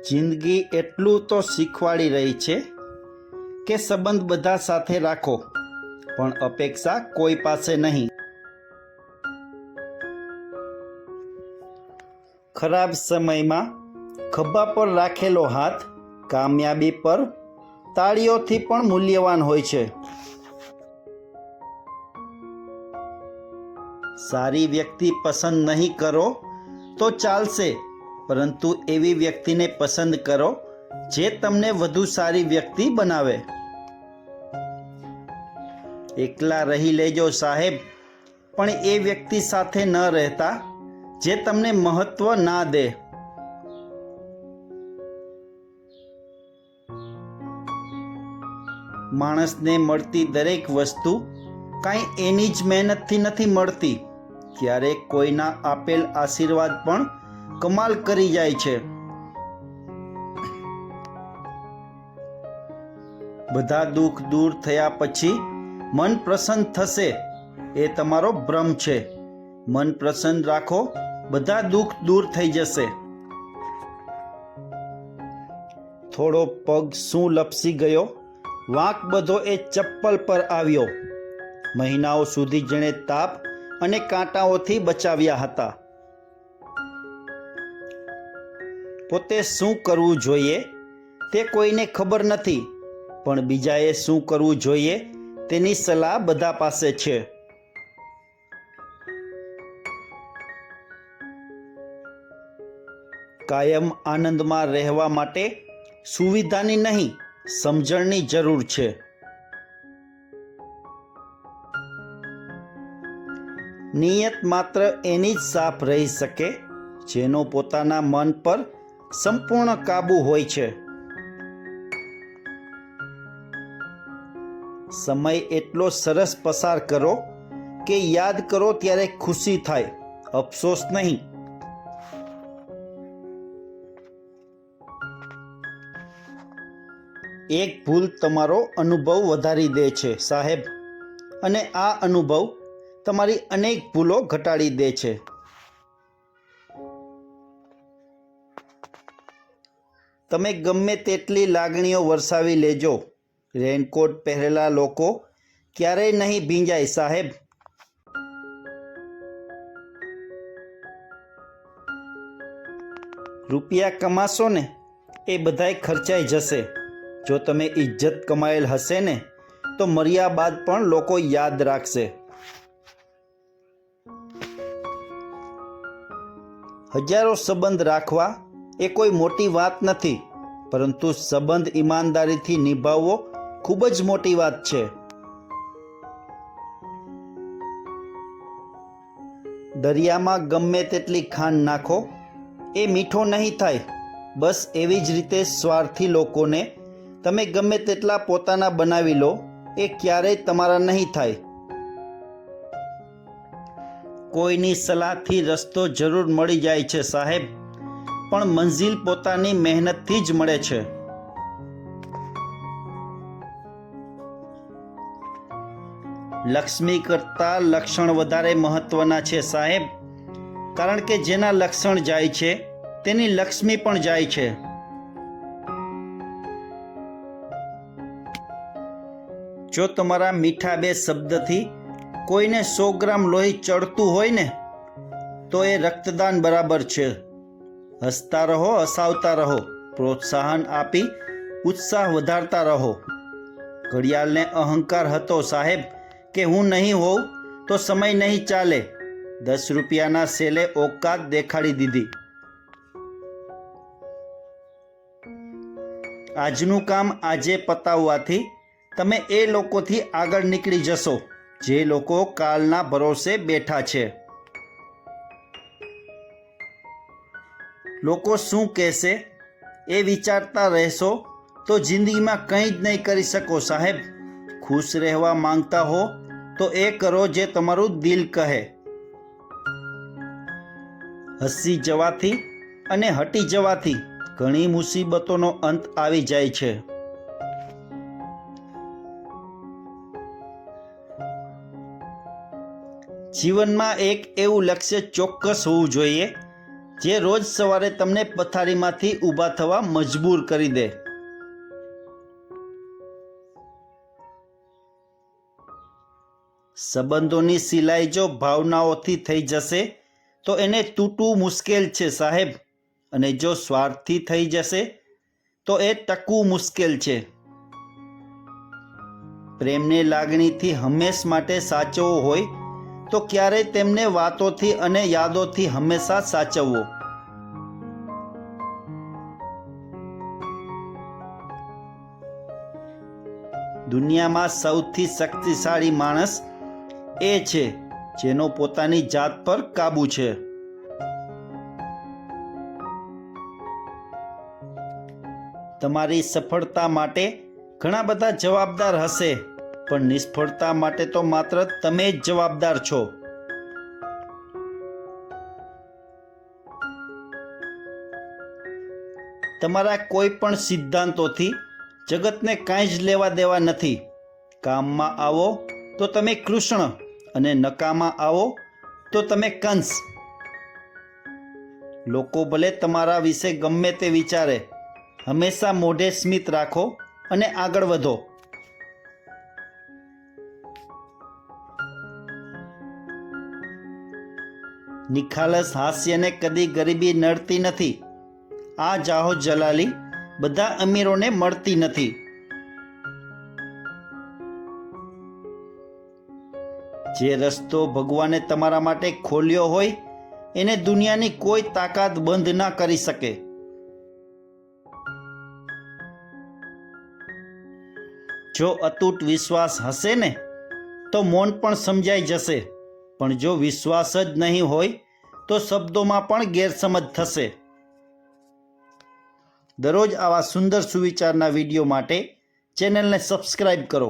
જિંદગી એટલું તો શીખવાડી રહી છે કે સંબંધ બધા સાથે રાખો, પણ અપેક્ષા કોઈ પાસે નહીં. ખરાબ સમયમાં ખભા પર રાખેલો હાથ કામયાબી પર તાળીઓથી પણ મૂલ્યવાન હોય છે. સારી વ્યક્તિ પસંદ નહીં કરો તો ચાલશે, પરંતુ એવી વ્યક્તિને પસંદ કરો જે તમને વધુ સારી વ્યક્તિ બનાવે. એકલા રહી લેજો સાહેબ, પણ એ વ્યક્તિ સાથે ન રહેતા જે તમને મહત્વ ના દે. માણસને મળતી દરેક વસ્તુ કાંઈ એની જ મહેનતથી નથી મળતી. ક્યારેક કોઈના આપેલ આશીર્વાદ પણ કમાલ કરી જાય છે. બધા દુઃખ દૂર થયા પછી મન પ્રસન્ન થશે, એ તમારો ભ્રમ છે. મન પ્રસન્ન રાખો, બધા દુઃખ દૂર થઈ જશે. થોડો પગ શું લપસી ગયો, વાંક બધો એ ચપ્પલ પર આવ્યો. મહિનાઓ સુધી જેણે તાપ અને કાંટાઓથી બચાવ્યા હતા. પોતે શું કરવું જોઈએ તે કોઈને ખબર નથી, પણ બીજાએ શું કરવું જોઈએ તેની સલાહ બધા પાસે છે. કાયમ આનંદમાં રહેવા માટે સુવિધાની નહીં, સમજણની જરૂર છે. નિયત માત્ર એની જ સાફ રહી શકે જેનો પોતાના મન પર સંપૂર્ણ કાબુ હોય છે. સમય એટલો સરસ પસાર કરો કે યાદ કરો ત્યારે ખુશી થાય, અફસોસ નહીં. એક ભૂલ તમારો અનુભવ વધારી દે છે સાહેબ, અને આ અનુભવ તમારી અનેક ભૂલો ઘટાડી દે છે. તમે ગમે તેટલી લાગણીઓ વરસાવી લેજો, રેનકોટ પહેરેલા લોકો ક્યારેય નહીં ભીંજાય સાહેબ. રૂપિયા કમાશો ને એ બધાય ખર્ચાઈ જશે. જો તમે ઇજ્જત કમાયેલ હશે ને તો મર્યા બાદ પણ લોકો યાદ રાખશે. હજારો સંબંધ રાખવા એ કોઈ મોટી વાત નથી, પરંતુ સંબંધ ઈમાનદારીથી નિભાવવો ખૂબ જ મોટી વાત છે. દરિયામાં ગમે તેટલી ખાંડ નાખો એ મીઠો નહીં થાય. બસ એવી જ રીતે સ્વાર્થી લોકોને તમે ગમે તેટલા પોતાના બનાવી લો, એ ક્યારેય તમારા નહીં થાય. કોઈની સલાહથી રસ્તો જરૂર મળી જાય છે સાહેબ, પણ મંઝિલ પોતાની મહેનતથી જ મળે છે. લક્ષ્મી કરતાં લક્ષણ વધારે મહત્વના છે સાહેબ, કારણ કે જેના લક્ષણ જાય છે તેની લક્ષ્મી પણ જાય છે. જો તમારા મીઠા બે શબ્દથી કોઈને 100 ગ્રામ લોહી ચડતું હોય ને તો એ રક્તદાન બરાબર છે. હસતા રહો, હસાવતા રહો, પ્રોત્સાહન આપી ઉત્સાહ વધારતા રહો. ઘડિયાળને અહંકાર હતો સાહેબ કે હું નહીં હોઉં તો સમય નહીં ચાલે. 10 રૂપિયાના સેલે ઓકાત દેખાડી દીધી. આજનું કામ આજે પતાવવાથી તમે એ લોકોથી આગળ નીકળી જશો જે લોકો કાલના ભરોસે બેઠા છે. લોકો શું કહેશે એ વિચારતા રહેશો તો જિંદગીમાં કંઈ જ નહીં કરી શકો સાહેબ. ખુશ રહેવા માંગતા હો તો એ કરો જે તમારું દિલ કહે. હસી જવાથી અને હટી જવાથી ઘણી મુસીબતોનો અંત આવી જાય છે. જીવનમાં એક એવું લક્ષ્ય ચોક્કસ હોવું જોઈએ જે રોજ સવારે તમને પથારીમાંથી ઊભા થવા મજબૂર કરી દે. સંબંધોની સિલાઈ જો ભાવનાઓથી થઈ જશે તો એને તૂટવું મુશ્કેલ છે સાહેબ, અને જો સ્વાર્થથી થઈ જશે તો એ ટકવું મુશ્કેલ છે. પ્રેમને લાગણીથી હંમેશ માટે સાચવવો હોય તો ક્યારેય તેમને વાતોથી અને યાદોથી હંમેશા સાચવવો. દુનિયામાં સૌથી શક્તિશાળી માણસ એ છે જેનો પોતાની જાત પર કાબુ છે. તમારી સફળતા માટે ઘણા બધા જવાબદાર હશે, પણ નિષ્ફળતા માટે તો માત્ર તમે જ જવાબદાર છો. તમારા કોઈ પણ સિદ્ધાંતોથી જગતને કાંઈ જ લેવા દેવા નથી. કામમાં આવો તો તમે કૃષ્ણ અને નકામાં આવો તો તમે કંસ. લોકો ભલે તમારા વિશે ગમે તે વિચારે, હંમેશા મોઢે સ્મિત રાખો અને આગળ વધો. નિખાલસ હાસ્યને કદી ગરીબી નડતી નથી. આ જાહો જલાલી બધા અમીરોને મળતી નથી. જે રસ્તો ભગવાને તમારા માટે ખોલ્યો હોય એને દુનિયાની કોઈ તાકાત બંધ ના કરી શકે. જો અતૂટ વિશ્વાસ હશે ને તો મૌન પણ સમજાઈ જશે, પણ જો વિશ્વાસ જ નહીં હોય તો શબ્દોમાં પણ ગેરસમજ થશે. દરરોજ આવા સુંદર સુવિચારના વિડીયો માટે ચેનલને સબસ્ક્રાઇબ કરો.